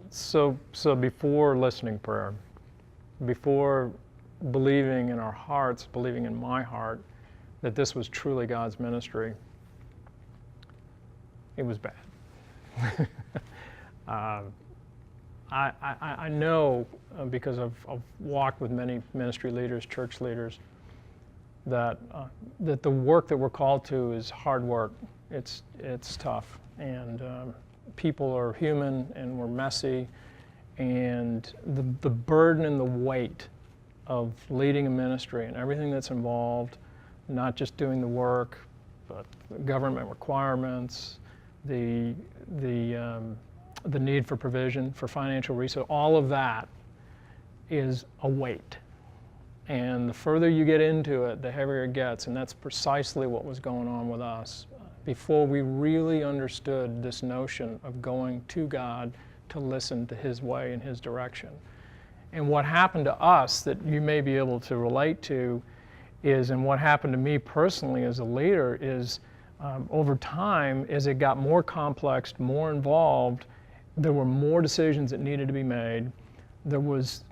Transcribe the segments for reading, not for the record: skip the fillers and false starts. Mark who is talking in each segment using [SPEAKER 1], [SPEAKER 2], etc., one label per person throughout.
[SPEAKER 1] So before listening prayer, before believing in our hearts, believing in my heart that this was truly God's ministry, it was bad. I know, because I've walked with many ministry leaders, church leaders, that the work that we're called to is hard work. It's tough, and people are human, and we're messy, and the burden and the weight of leading a ministry and everything that's involved, not just doing the work, but government requirements, the need for provision, for financial resources, all of that is a weight. And the further you get into it, the heavier it gets, and that's precisely what was going on with us. Before we really understood this notion of going to God to listen to His way and His direction. And what happened to us that you may be able to relate to is, and what happened to me personally as a leader is, over time, as it got more complex, more involved, there were more decisions that needed to be made. There was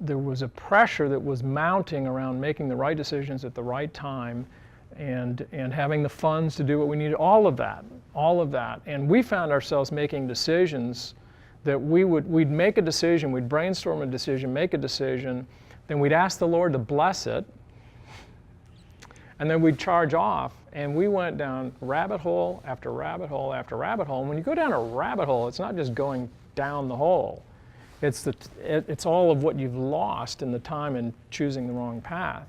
[SPEAKER 1] a pressure that was mounting around making the right decisions at the right time, and having the funds to do what we needed, all of that. And we found ourselves making decisions that we'd make a decision, we'd brainstorm a decision, make a decision, then we'd ask the Lord to bless it, and then we'd charge off, and we went down rabbit hole after rabbit hole after rabbit hole. And when you go down a rabbit hole, it's not just going down the hole. It's all of what you've lost in the time in choosing the wrong path.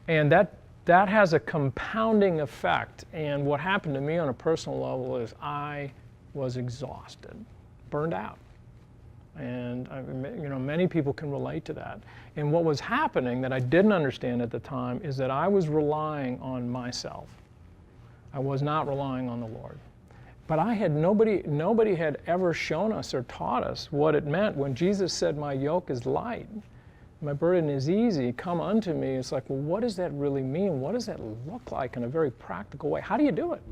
[SPEAKER 1] And that has a compounding effect. And what happened to me on a personal level is I was exhausted, burned out. And many people can relate to that. And what was happening that I didn't understand at the time is that I was relying on myself. I was not relying on the Lord. But nobody had ever shown us or taught us what it meant when Jesus said, "My yoke is light, my burden is easy, come unto me." It's like, well, what does that really mean? What does that look like in a very practical way? How do you do it?